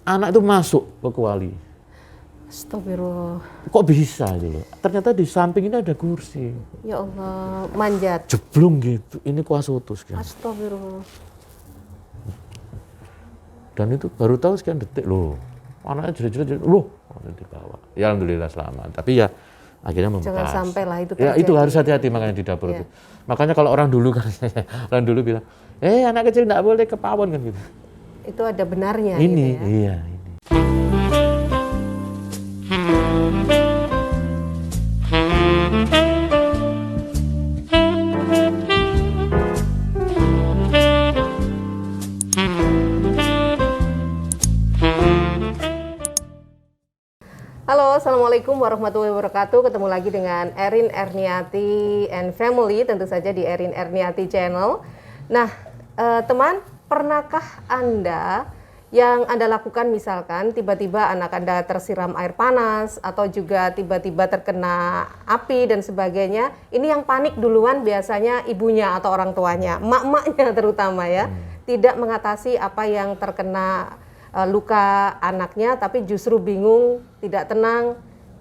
anak itu masuk ke kuali. Astagfirullah. Kok bisa gitu loh? Ternyata di samping ini ada kursi. Ya Allah, manjat. Jeblung gitu. Ini kuasa utus kan. Astagfirullah. Dan itu baru tahu sekian detik loh. Anaknya jerit-jerit, loh, dibawa. Ya alhamdulillah selamat. Tapi ya akhirnya membekas. Jangan sampai lah itu terjadi. Ya itu harus hati-hati makanya di dapur itu. Makanya kalau orang dulu kan, orang dulu bilang, anak kecil nggak boleh ke pawon kan gitu. Itu ada benarnya. Ini, gitu ya? iya ini. Halo, Assalamualaikum warahmatullahi wabarakatuh. Ketemu lagi dengan Erin Erniati and Family, tentu saja di Erin Erniati Channel. Nah, teman, pernahkah Anda yang Anda lakukan misalkan tiba-tiba anak Anda tersiram air panas atau juga tiba-tiba terkena api dan sebagainya, ini yang panik duluan biasanya ibunya atau orang tuanya, emak-emaknya terutama ya, tidak mengatasi apa yang terkena luka anaknya, tapi justru bingung, tidak tenang,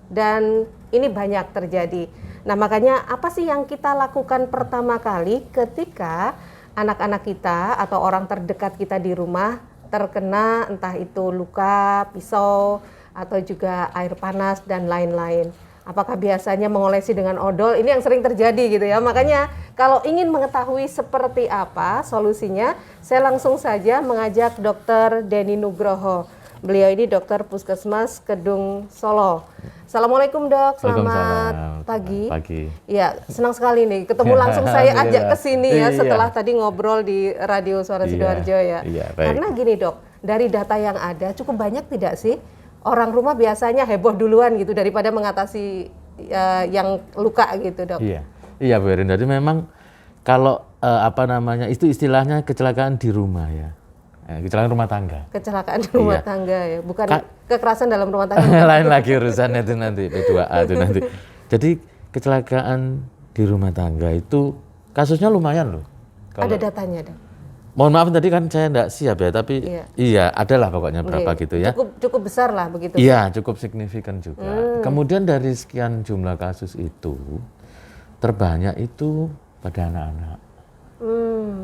dan ini banyak terjadi. Nah, makanya apa sih yang kita lakukan pertama kali ketika anak-anak kita atau orang terdekat kita di rumah terkena entah itu luka, pisau, atau juga air panas dan lain-lain? Apakah biasanya mengolesi dengan odol? Ini yang sering terjadi gitu ya. Makanya kalau ingin mengetahui seperti apa solusinya, saya langsung saja mengajak Dr. Denny Nugroho. Beliau ini dokter Puskesmas Kedung Solo. Assalamualaikum Dok, selamat pagi. Ya, senang sekali nih ketemu langsung saya ajak ke sini ya setelah tadi ngobrol di Radio Suara Sidoarjo ya. Karena gini Dok, dari data yang ada cukup banyak tidak sih orang rumah biasanya heboh duluan gitu daripada mengatasi yang luka gitu Dok. Iya Bu Erin, jadi memang kalau itu istilahnya kecelakaan di rumah ya. Kecelakaan rumah tangga. Kecelakaan di rumah tangga ya, bukan kekerasan dalam rumah tangga. Lain lagi urusannya itu nanti, P2A itu nanti. Jadi kecelakaan di rumah tangga itu kasusnya lumayan loh. Ada datanya Dok? Mohon maaf tadi kan saya enggak siap ya, tapi iya adalah pokoknya berapa gitu ya. Cukup besar lah begitu. Iya, cukup signifikan juga. Kemudian dari sekian jumlah kasus itu, terbanyak itu pada anak-anak.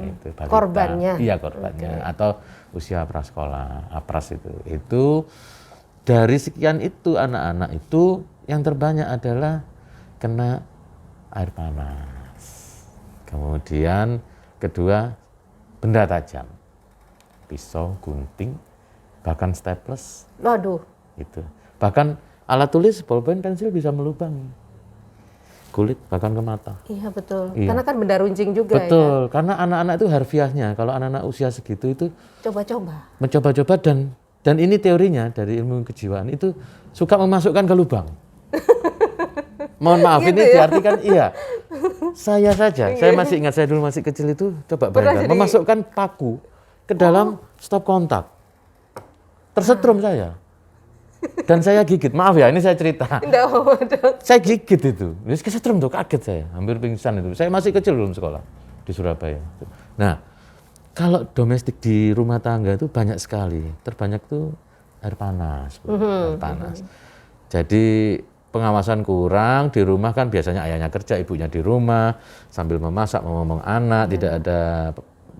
Itu korbannya. Iya, korbannya. Atau usia prasekolah, apras itu. Itu dari sekian itu anak-anak itu yang terbanyak adalah kena air panas. Kemudian kedua benda tajam, pisau, gunting, bahkan staples. Waduh. Itu. Bahkan alat tulis, bolpen, pensil bisa melubangi kulit bahkan ke mata. Iya betul. Karena kan benda runcing juga. Betul. Karena anak-anak itu harfiahnya, kalau anak-anak usia segitu itu mencoba-coba dan ini teorinya dari ilmu kejiwaan itu suka memasukkan ke lubang. Mohon maaf gitu ini diartikan saya saja, saya masih ingat saya dulu masih kecil itu coba bayangkan memasukkan paku ke dalam stop kontak. Tersetrum saya. Dan saya gigit, maaf ya ini saya cerita. Saya gigit itu, kesetrum tuh kaget saya, hampir pingsan itu. Saya masih kecil belum sekolah di Surabaya. Nah, kalau domestik di rumah tangga itu banyak sekali, terbanyak tuh air panas, air panas. Jadi pengawasan kurang di rumah kan biasanya ayahnya kerja, ibunya di rumah sambil memasak, ngomong anak, tidak ada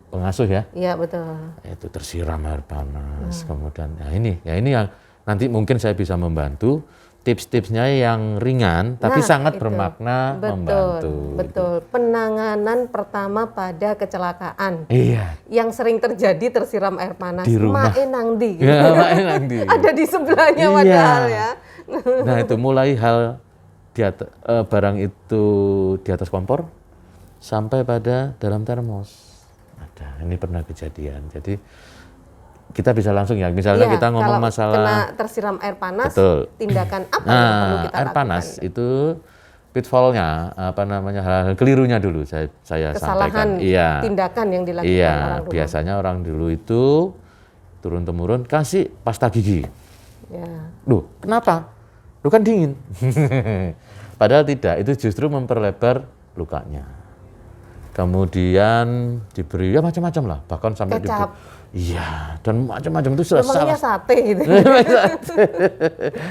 pengasuh ya. Iya betul. Itu tersiram air panas, kemudian ini yang nanti mungkin saya bisa membantu tips-tipsnya yang ringan tapi sangat bermakna membantu. Betul. Penanganan pertama pada kecelakaan. Iya. Yang sering terjadi tersiram air panas. Di rumah. Mae nangdi. Gitu. Ya, mae nangdi. Ada di sebelahnya padahal ya. Nah itu mulai hal barang itu di atas kompor sampai pada dalam termos. Ada. Ini pernah kejadian. Jadi kita bisa langsung ya, misalnya kita ngomong masalah kena tersiram air panas, tindakan apa yang perlu kita air lakukan? panas itu pitfall-nya, hal kelirunya dulu saya kesalahan, sampaikan. Iya. Tindakan yang dilakukan orang dulu. Biasanya orang dulu itu turun-temurun kasih pasta gigi. Ya. Loh, kenapa? Loh kan dingin. Padahal tidak, itu justru memperlebar lukanya. Kemudian diberi macam-macam lah, bahkan sampai Iya, dan macam-macam itu sudah Emangnya salah. sate gitu.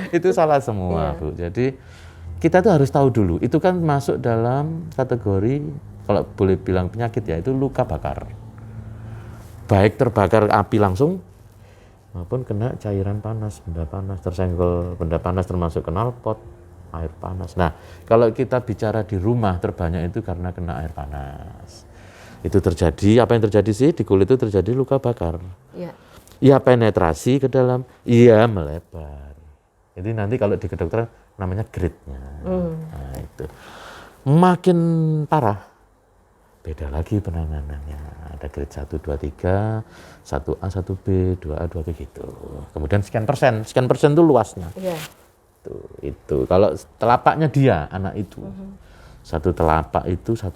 Itu salah semua, Bu. Jadi kita tuh harus tahu dulu, itu kan masuk dalam kategori, kalau boleh bilang penyakit ya, itu luka bakar. Baik terbakar api langsung, maupun kena cairan panas, benda panas, tersenggol benda panas termasuk knalpot, air panas. Nah, kalau kita bicara di rumah terbanyak itu karena kena air panas. Itu terjadi, apa yang terjadi sih di kulit itu terjadi luka bakar. Iya. Iya penetrasi ke dalam, iya melebar. Jadi nanti kalau di kedokteran namanya grade-nya. Nah itu. Makin parah, beda lagi penanganannya. Ada grade 1, 2, 3, 1A, 1B, 2A, 2B gitu. Kemudian sekian persen itu luasnya. Iya. Itu. Kalau telapaknya dia, anak itu. Satu telapak itu 1%.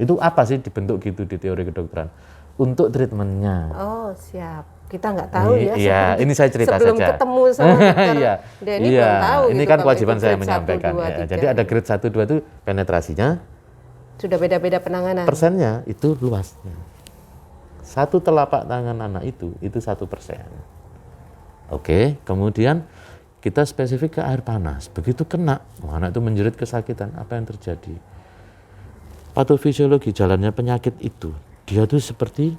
Itu apa sih dibentuk gitu di teori kedokteran? Untuk treatmentnya. Oh siap, kita nggak tahu ya. Iya, ini saya cerita sebelum saja. Ketemu sama dokter Iya, Denny iya. belum tahu. Ini gitu, kan kalau kewajiban itu saya grade menyampaikan. 1, 2, Ya. 3. Jadi ada grade 1, 2 itu penetrasinya, Sudah beda-beda penanganan. persennya itu luasnya. Satu telapak tangan anak itu 1%. Oke, kemudian kita spesifik ke air panas. Begitu kena, anak itu menjerit kesakitan. Apa yang terjadi? Patofisiologi jalannya penyakit itu, dia tuh seperti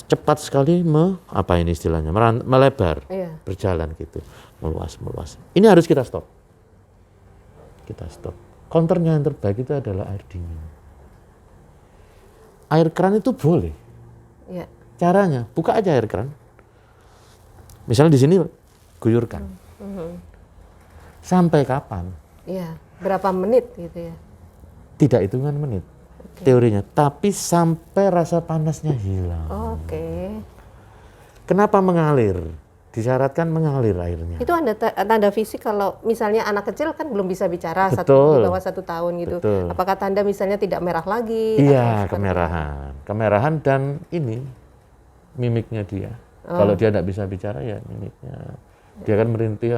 cepat sekali apa ini istilahnya, melebar, berjalan gitu, meluas. Ini harus kita stop. Counternya yang terbaik itu adalah air dingin. Air keran itu boleh. Iya. Caranya, buka aja air keran. Misalnya di sini guyurkan. Sampai kapan? Iya. Berapa menit gitu ya? Tidak hitungan menit. Teorinya, tapi sampai rasa panasnya hilang. Oke. Kenapa mengalir? Disyaratkan mengalir airnya. Itu ada tanda fisik kalau misalnya anak kecil kan belum bisa bicara di bawah 1 tahun gitu. Betul. Apakah tanda misalnya tidak merah lagi? Iya, kemerahan dan ini mimiknya dia. Kalau dia tidak bisa bicara ya mimiknya. Dia kan merintih,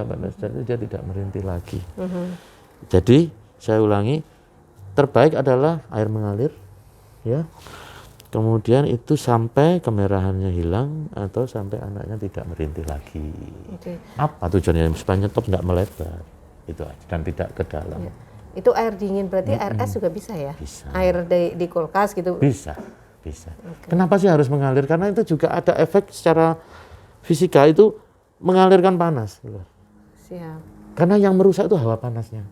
dia tidak merintih lagi. Jadi saya ulangi, terbaik adalah air mengalir, ya. Kemudian itu sampai kemerahannya hilang atau sampai anaknya tidak merintih lagi. Apa tujuannya? Supaya nyetop tidak melebar, itu aja, dan tidak ke dalam. Ya. Itu air dingin, berarti air es juga bisa ya? Bisa. Air di kulkas gitu? Bisa. Kenapa sih harus mengalir? Karena itu juga ada efek secara fisika, itu mengalirkan panas. Siap. Karena yang merusak itu hawa panasnya.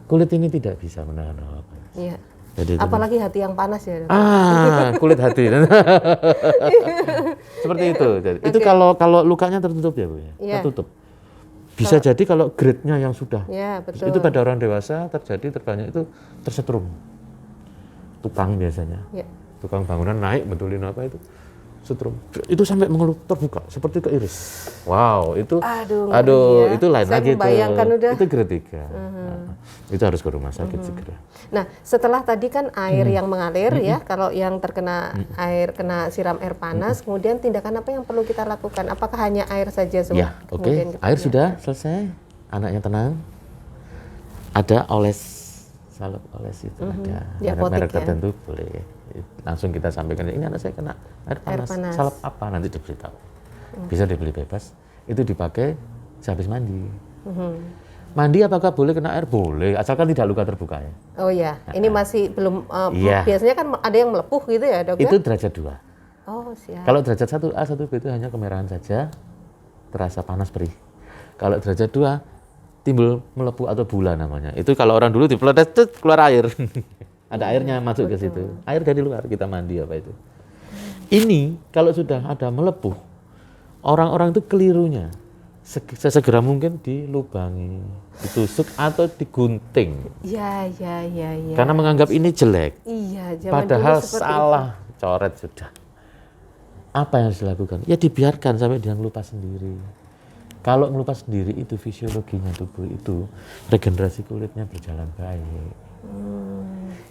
Kulit ini tidak bisa menahan hawa panas. Iya. Jadi apalagi hati yang panas ya. Kulit hati. Seperti itu. Jadi, itu kalau lukanya tertutup ya, Bu ya. Tertutup. Bisa jadi kalau grade-nya yang sudah. Ya, betul. Itu pada orang dewasa terjadi terbanyak itu tersetrum. Tukang biasanya. Ya. Tukang bangunan naik betulin apa itu. Setrum. Itu sampai mengeluh terbuka seperti keiris. Wow, itu ya. Itu lain lagi itu. Udah. Itu grade 3. Itu harus ke rumah sakit segera. Nah, setelah tadi kan air yang mengalir ya, kalau yang terkena kena siram air panas, kemudian tindakan apa yang perlu kita lakukan? Apakah hanya air saja semua? Ya, oke. Air sudah selesai, anaknya tenang. Ada salep oles itu ada. Merek tertentu boleh. Langsung kita sampaikan, ini anak saya kena air panas. Salep apa? Nanti diberitahu. Bisa dibeli bebas. Itu dipakai sehabis mandi. Mandi apakah boleh kena air? Boleh, asalkan tidak luka terbuka ya. Oh iya, ini masih belum, biasanya kan ada yang melepuh gitu ya dok? Itu derajat 2. Oh siap. Kalau derajat 1A, 1B itu hanya kemerahan saja, terasa panas perih. Kalau derajat 2, timbul melepuh atau bula namanya. Itu kalau orang dulu dipeletes, keluar air. Ada airnya masuk ke situ. Air dari luar, kita mandi apa itu. Ini kalau sudah ada melepuh, orang-orang itu kelirunya. Sesegera mungkin dilubangi, ditusuk atau digunting. Iya. Karena menganggap ini jelek. Iya, padahal salah, coret sudah. Apa yang harus dilakukan? Ya dibiarkan sampai dia ngelupas sendiri. Kalau ngelupas sendiri itu fisiologinya tubuh itu regenerasi kulitnya berjalan baik.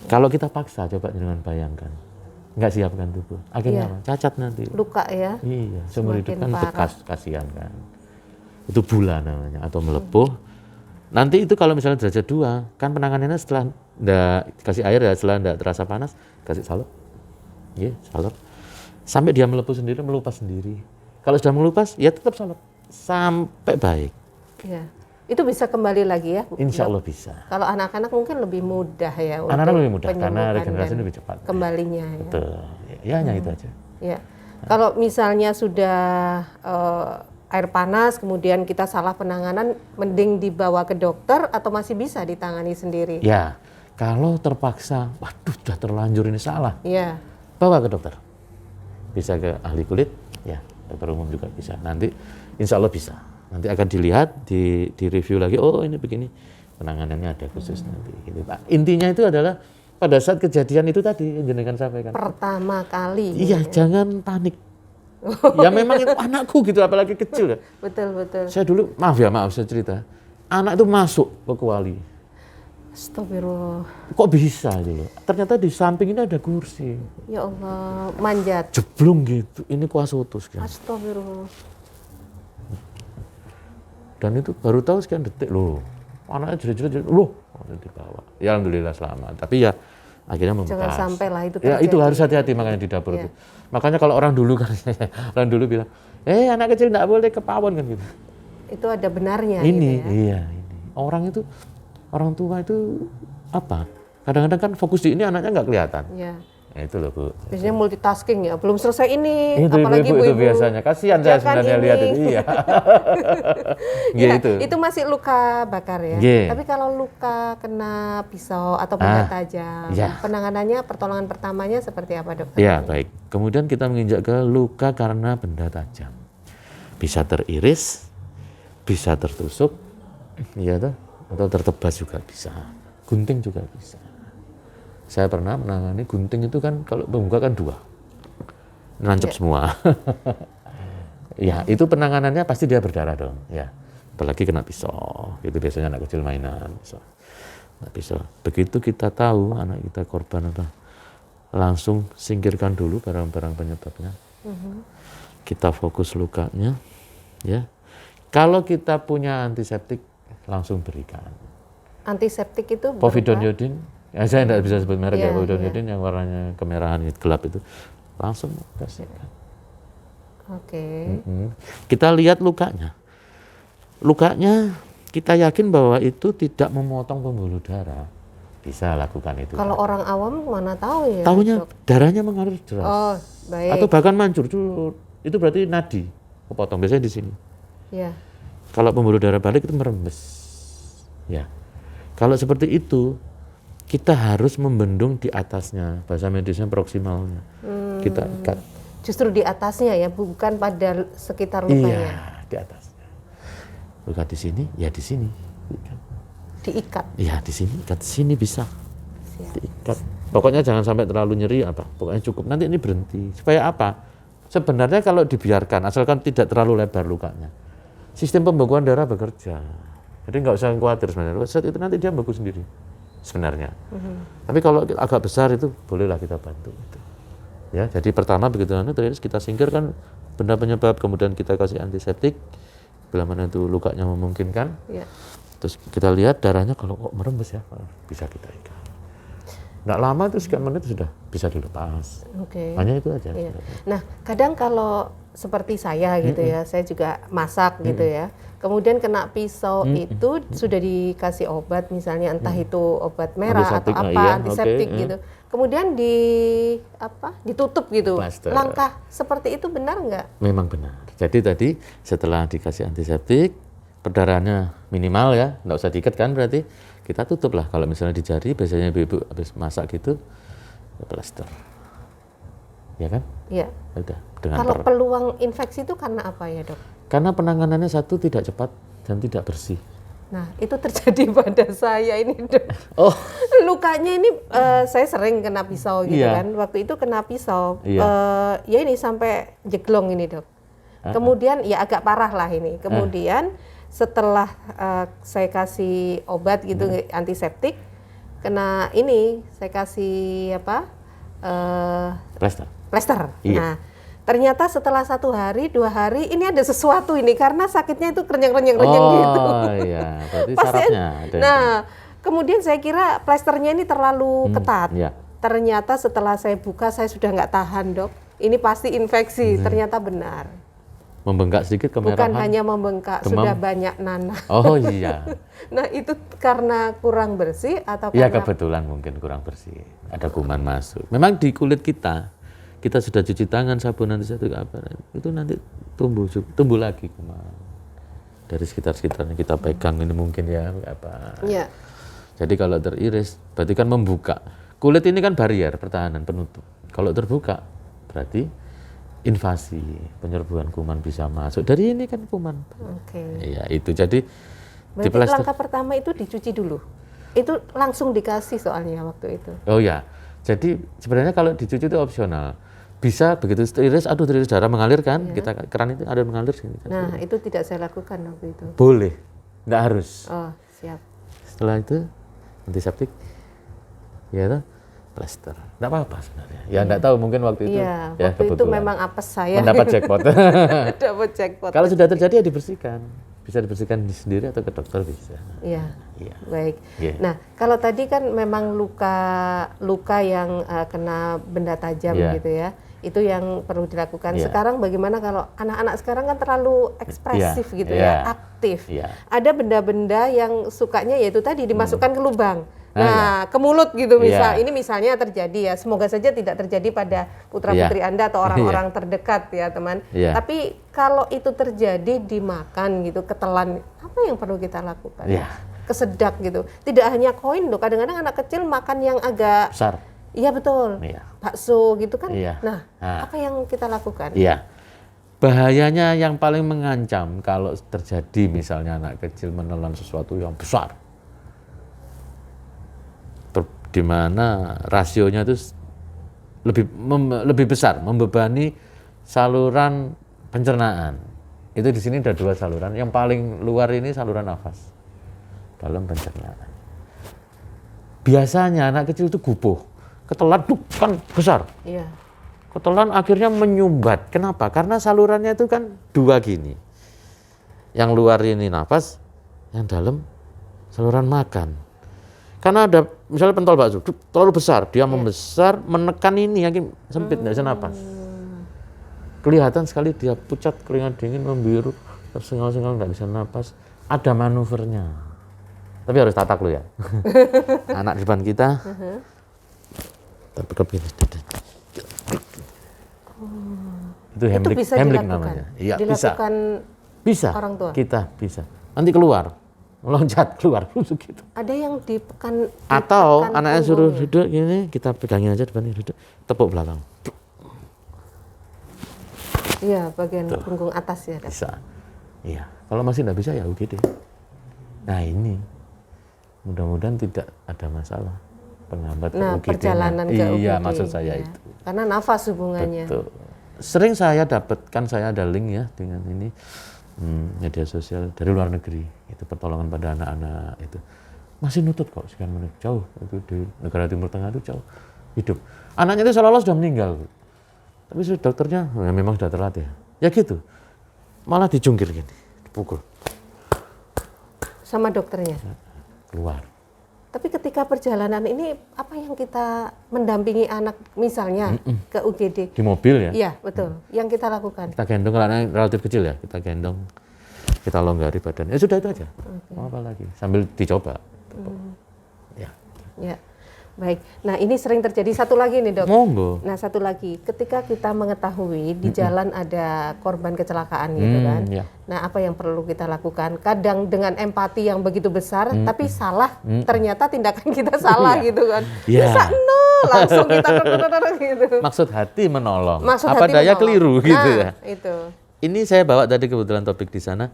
Kalau kita paksa, coba jangan bayangkan. Nggak siapkan tubuh. Akhirnya apa? Cacat nanti. Luka ya? Iya, seumur hidup kan bekas, kasihan kan. Itu bula namanya atau melepuh. Nanti itu kalau misalnya derajat 2, kan penanganannya setelah kasih air ya, setelah enggak terasa panas, kasih salep. salep. Sampai dia melepuh sendiri, melupas sendiri. Kalau sudah melupas, ya tetap salep sampai baik. Ya. Itu bisa kembali lagi ya? Insya Allah bisa. Kalau anak-anak mungkin lebih mudah ya. Anak-anak lebih mudah karena regenerasi lebih cepat. Kembalinya. Ya. Betul. Ya hanya itu aja. Ya. Kalau misalnya sudah air panas, kemudian kita salah penanganan, mending dibawa ke dokter atau masih bisa ditangani sendiri? Ya, kalau terpaksa, waduh, sudah terlanjur ini salah. Ya. Bawa ke dokter. Bisa ke ahli kulit, ya, dokter umum juga bisa. Nanti, insya Allah bisa. Nanti akan dilihat, di review lagi, oh ini begini, penanganannya ada khusus nanti. Gitu, Pak. Intinya itu adalah pada saat kejadian itu tadi yang jenengan sampaikan. Pertama kali. Iya, jangan panik. Ya memang itu anakku gitu, apalagi kecil. Betul. Saya dulu, maaf saya cerita, anak itu masuk ke kuali. Astagfirullah. Kok bisa gitu? Ternyata di samping ini ada kursi. Ya Allah, manjat. Jeblung gitu, ini kuasutus kan. Astagfirullah. Dan itu baru tahu sekian detik loh, anaknya jerit-jerit, loh, dibawa. Ya alhamdulillah selamat. Tapi ya akhirnya membekas. Jangan sampai lah itu terjadi. Ya itu harus hati-hati makanya di dapur itu. Makanya kalau orang dulu kan, orang dulu bilang, anak kecil nggak boleh ke pawon kan gitu. Itu ada benarnya. Ini, gitu ya? Iya ini. Orang tua itu apa? Kadang-kadang kan fokus di ini anaknya nggak kelihatan. Iya. Ya, itu loh Bu. Biasanya multitasking ya, belum selesai ini, itu, apalagi ibu itu ibu-ibu. biasanya, kasihan saya sebenarnya lihat itu, iya. Ya, itu masih luka bakar ya. Tapi kalau luka kena pisau atau benda tajam, penanganannya, pertolongan pertamanya seperti apa dokter? Ya baik, kemudian kita menginjak ke luka karena benda tajam. Bisa teriris, bisa tertusuk, ya atau tertebas juga bisa, gunting juga bisa. Saya pernah menangani gunting itu kan kalau pembuka kan 2, nancep semua. Ya itu penanganannya pasti dia berdarah dong. Ya, apalagi kena pisau. Itu biasanya anak kecil mainan. Pisau. Begitu kita tahu anak kita korban apa, langsung singkirkan dulu barang-barang penyebabnya. Kita fokus lukanya. Ya, kalau kita punya antiseptik langsung berikan. Antiseptik itu povidone. Ya, saya tidak bisa sebut merek ya, povidone yang warnanya kemerahan gelap itu langsung kasihkan. Oke. Kita lihat lukanya. Lukanya kita yakin bahwa itu tidak memotong pembuluh darah. Bisa lakukan itu. Kalau orang awam mana tahu ya? Tahunya darahnya mengalir deras. Oh, baik. Atau bahkan mancur. Itu berarti nadi kepotong. Biasanya di sini. Ya. Kalau pembuluh darah balik itu merembes. Ya. Kalau seperti itu kita harus membendung di atasnya, bahasa medisnya proksimalnya. Kita ikat. Justru di atasnya ya, bukan pada sekitar lukanya. Iya, di atasnya. Luka di sini, ya di sini. Diikat. Iya, di sini, ikat sini bisa. Diikat. Pokoknya jangan sampai terlalu nyeri apa. Pokoknya cukup. Nanti ini berhenti. Supaya apa? Sebenarnya kalau dibiarkan, asalkan tidak terlalu lebar lukanya, sistem pembekuan darah bekerja. Jadi nggak usah khawatir sebenarnya. Saat itu nanti dia beku sendiri. Sebenarnya. Tapi kalau agak besar itu bolehlah kita bantu. Ya, jadi pertama begitu terus kita singkirkan benda penyebab, kemudian kita kasih antiseptik bila mana itu lukanya memungkinkan. Ya. Terus kita lihat darahnya kalau kok merembes ya, bisa kita ikat. Nggak lama itu sekian menit sudah bisa dilepas. Hanya itu aja. Ya. Nah, kadang kalau seperti saya gitu ya, saya juga masak gitu ya. Kemudian kena pisau itu sudah dikasih obat misalnya entah itu obat merah atau apa, antiseptik gitu. Kemudian ditutup gitu. Plaster. Langkah seperti itu benar nggak? Memang benar. Jadi tadi setelah dikasih antiseptik, perdarahannya minimal ya, nggak usah diikat kan berarti kita tutup lah. Kalau misalnya di jari, biasanya ibu-ibu habis masak gitu, plaster. Ya kan? Iya. Udah. Kalau peluang infeksi itu karena apa ya dok? Karena penanganannya satu tidak cepat dan tidak bersih. Nah itu terjadi pada saya ini dok. Oh. Lukanya ini saya sering kena pisau gitu kan. Waktu itu kena pisau, ya ini sampai jeglong ini dok. Kemudian ya agak parah lah ini. Kemudian setelah saya kasih obat gitu antiseptik, kena ini saya kasih apa? Plester. Iya. Nah, ternyata setelah 1 hari, 2 hari, ini ada sesuatu ini karena sakitnya itu renyang gitu. Oh iya, berarti sarafnya ada. Nah, kemudian saya kira plesternya ini terlalu ketat. Iya. ternyata setelah saya buka saya sudah nggak tahan dok, ini pasti infeksi, ternyata benar. Membengkak sedikit, kemerahan. Bukan hanya membengkak, demam. sudah banyak nanah. Oh iya. Nah itu karena kurang bersih atau Ya karena? kebetulan mungkin kurang bersih, ada kuman masuk. Memang di kulit kita sudah cuci tangan, sabun nanti satu apa, itu nanti tumbuh lagi kuman. Dari sekitar-sekitarnya kita pegang ini mungkin ya apa. Ya. Jadi kalau teriris berarti kan membuka. Kulit ini kan barier pertahanan penutup. Kalau terbuka berarti invasi, penyerbuan kuman bisa masuk. Dari ini kan kuman. Oke. Iya, itu jadi berarti langkah pertama itu dicuci dulu. Itu langsung dikasih soalnya waktu itu. Oh ya. Jadi sebenarnya kalau dicuci itu opsional. Bisa begitu teriris, teriris darah mengalir kan, kita keran itu ada mengalir sini. Nah, itu tidak saya lakukan waktu itu. Boleh. Enggak harus. Oh, siap. Setelah itu antiseptik. Ya toh? Plester. Enggak apa-apa sebenarnya. Ya enggak tahu mungkin waktu itu. Iya, ya, waktu itu memang apes saya. mendapat jackpot. Dapat jackpot. Kalau sudah terjadi ya dibersihkan. Bisa dibersihkan sendiri atau ke dokter bisa. Iya. Iya. Baik. Iya. Nah, kalau tadi kan memang luka yang kena benda tajam gitu ya. Itu yang perlu dilakukan. Sekarang bagaimana kalau anak-anak sekarang kan terlalu ekspresif gitu ya, aktif. Ada benda-benda yang sukanya yaitu tadi dimasukkan ke lubang. Nah, ke mulut gitu misal. Ini misalnya terjadi ya. Semoga saja tidak terjadi pada putra-putri Anda atau orang-orang terdekat ya, teman. Tapi kalau itu terjadi dimakan gitu, ketelan, apa yang perlu kita lakukan? Kesedak gitu. Tidak hanya koin loh, kadang-kadang anak kecil makan yang agak besar. Iya betul. Bakso gitu kan. Nah, apa yang kita lakukan? Iya. Bahayanya yang paling mengancam kalau terjadi misalnya anak kecil menelan sesuatu yang besar. Di mana rasionya itu lebih besar, membebani saluran pencernaan. Itu di sini ada 2 saluran. Yang paling luar ini saluran nafas dalam pencernaan. Biasanya anak kecil itu gupuh, ketelan kan besar. Iya. Ketelan akhirnya menyumbat. Kenapa? Karena salurannya itu kan 2 gini. Yang luar ini nafas, yang dalam saluran makan. Karena ada misalnya pentol bakso terlalu besar, dia membesar, menekan ini yang sempit, nggak bisa napas. Kelihatan sekali dia pucat, keringat dingin, membiru, tersengal-sengal, nggak bisa napas. Ada manuvernya, tapi harus tatak lo ya. Anak di depan kita, terpekap gini. Itu Heimlich namanya. Iya bisa. Orang tua. Kita bisa. Nanti keluar. Meloncat keluar gitu. Ada yang dipekan atau anaknya suruh duduk gini, kita pegangin aja depan duduk, tepuk belakang. Iya, bagian punggung atas ya. Bisa. Iya. Kalau masih nggak bisa ya UGD. Nah ini, mudah-mudahan tidak ada masalah penghambat UGD. Perjalanan ke UGD. Iya, maksud saya itu. Karena nafas hubungannya. Betul. Sering saya dapatkan, saya ada link ya dengan ini. Media sosial dari luar negeri, itu pertolongan pada anak-anak itu masih nutut kok sekian menit, jauh itu di negara Timur Tengah itu jauh hidup. Anaknya itu seolah-olah sudah meninggal, tapi dokternya memang sudah terlatih, ya gitu, malah dijungkir gini, dipukul sama dokternya. Keluar. Tapi ketika perjalanan ini apa yang kita mendampingi anak misalnya ke UGD? Di mobil ya? Iya betul. Yang kita lakukan? Kita gendong, kalau anaknya relatif kecil ya, kita gendong, kita longgari badan. Ya sudah itu aja. Mau apa lagi? Sambil dicoba. Ya. Baik. Nah ini sering terjadi. Satu lagi nih dok. Monggo. Nah satu lagi, ketika kita mengetahui di jalan ada korban kecelakaan gitu kan. Nah apa yang perlu kita lakukan? Kadang dengan empati yang begitu besar, tapi salah. Ternyata tindakan kita salah gitu kan. Bisa langsung kita gitu. Maksud hati menolong. Maksud apa hati daya menolong. keliru gitu ya. Itu. Ini saya bawa tadi kebetulan topik di sana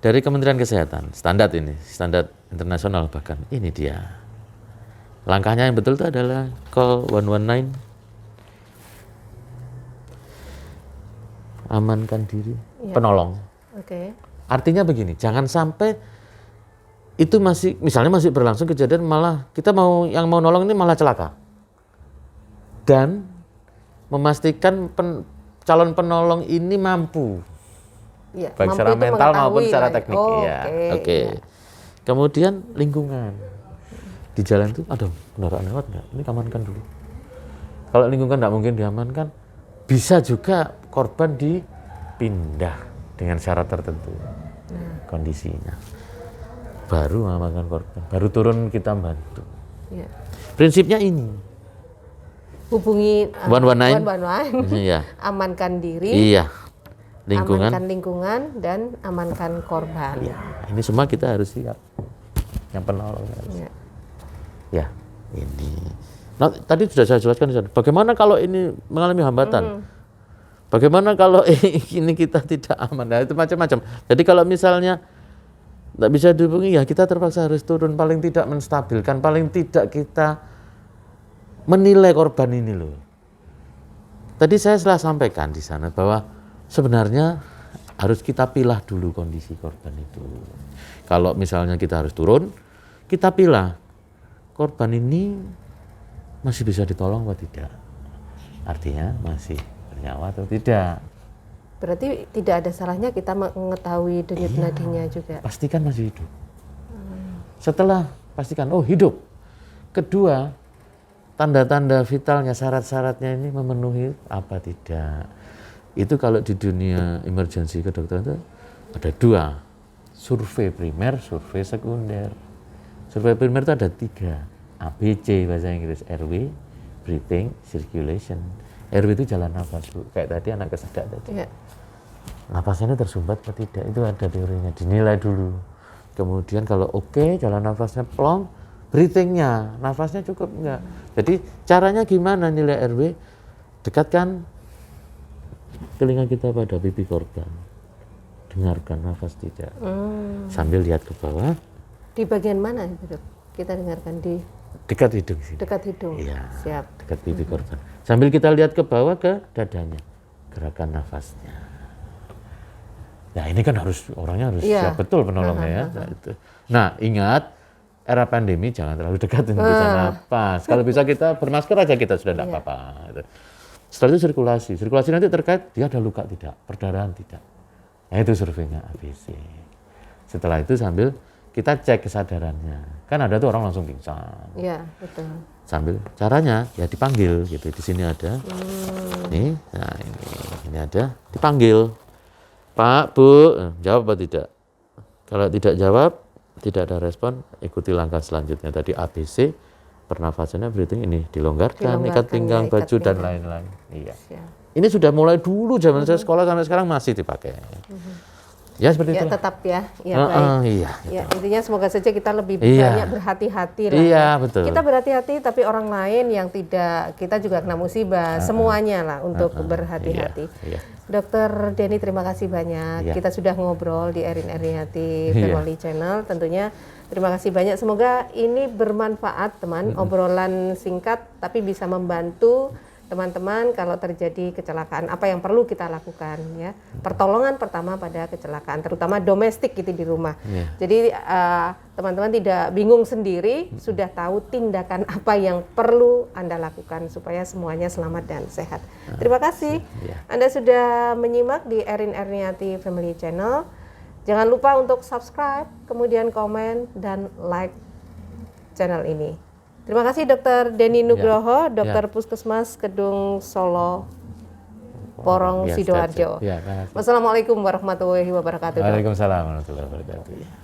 dari Kementerian Kesehatan. Standar ini, standar internasional bahkan. Ini dia. Langkahnya yang betul itu adalah call 119, amankan diri, penolong. Artinya begini, jangan sampai itu misalnya masih berlangsung kejadian malah kita yang mau nolong ini malah celaka. Dan memastikan calon penolong ini mampu, baik secara mental maupun secara teknik. Kemudian lingkungan. Di jalan itu ada kendaraan lewat nggak? Ini amankan dulu. Kalau lingkungan tidak mungkin diamankan, bisa juga korban dipindah dengan syarat tertentu kondisinya. Baru mengamankan korban, baru turun kita bantu. Ya. Prinsipnya ini. Hubungi 119. Iya. Amankan diri. Iya. Lingkungan. Amankan lingkungan dan amankan korban. Ya, ini semua kita harus siap. Yang penolong. Ya, ini. Nah, tadi sudah saya jelaskan, bagaimana kalau ini mengalami hambatan? Bagaimana kalau ini kita tidak aman? Nah, itu macam-macam. Jadi kalau misalnya tidak bisa dihubungi, ya kita terpaksa harus turun, paling tidak menstabilkan, paling tidak kita menilai korban ini loh. Tadi saya telah sampaikan di sana bahwa sebenarnya harus kita pilah dulu kondisi korban itu. Kalau misalnya kita harus turun, kita pilah korban ini masih bisa ditolong atau tidak. Artinya masih bernyawa atau tidak. Berarti tidak ada salahnya kita mengetahui denyut nadinya juga. Pastikan masih hidup. Setelah pastikan, oh hidup. Kedua, tanda-tanda vitalnya, syarat-syaratnya ini memenuhi apa tidak. Itu kalau di dunia emergency kedokteran itu ada 2. Survei primer, survei sekunder. Survei primer itu ada 3. ABC bahasa Inggris, airway, breathing, circulation. Airway itu jalan nafas, Bu. Kayak tadi anak kesedak tadi. Ya. Nafasnya tersumbat atau tidak, itu ada teorinya, dinilai dulu. Kemudian kalau oke, jalan nafasnya plong, breathingnya, nafasnya cukup enggak. Jadi caranya gimana nilai airway? Dekatkan telinga kita pada pipi korban. Dengarkan nafas tidak. Sambil lihat ke bawah. Di bagian mana itu, Dok? Kita dengarkan di dekat hidung sini. Dekat hidung. Iya. Siap. Dekat pipi korban. Sambil kita lihat ke bawah ke dadanya. Gerakan nafasnya. Ya ini kan orangnya harus siap betul penolongnya ya. Nah, ingat era pandemi jangan terlalu dekat dengan bisa nafas. Kalau bisa kita bermasker aja kita sudah tidak apa-apa. Setelah itu sirkulasi nanti terkait dia ada luka tidak, perdarahan tidak. Nah itu surveinya ABC. Setelah itu sambil kita cek kesadarannya. Kan ada tuh orang langsung pingsan. Iya, betul. Sambil caranya ya dipanggil gitu. Di sini ada. Nih, nah ini ada dipanggil. Pak, Bu, jawab apa tidak? Kalau tidak jawab, tidak ada respon, ikuti langkah selanjutnya. Tadi ABC, pernafasannya breathing ini dilonggarkan, ikat pinggang, baju dan lain-lain. Iya. Ini sudah mulai dulu zaman saya sekolah sampai sekarang masih dipakai. Ya seperti itu. Tetap ya. Baik. Ya, intinya semoga saja kita lebih banyak berhati-hati lah. Iya, betul. Kita berhati-hati tapi orang lain yang tidak, kita juga kena musibah, semuanya lah untuk berhati-hati. Dokter Denny, terima kasih banyak. Kita sudah ngobrol di Erin Erniati Family Channel. Tentunya terima kasih banyak. Semoga ini bermanfaat, teman. Obrolan singkat tapi bisa membantu teman-teman kalau terjadi kecelakaan, apa yang perlu kita lakukan ya. Pertolongan pertama pada kecelakaan, terutama domestik gitu di rumah. Jadi teman-teman tidak bingung sendiri, sudah tahu tindakan apa yang perlu Anda lakukan supaya semuanya selamat dan sehat. Terima kasih. Anda sudah menyimak di Erin Erniati Family Channel. Jangan lupa untuk subscribe, kemudian komen dan like channel ini. Terima kasih Dr. Denny Nugroho, Dokter Puskesmas Kedung Solo, Porong, Sidoarjo. Wassalamualaikum warahmatullahi wabarakatuh. Waalaikumsalam warahmatullahi wabarakatuh.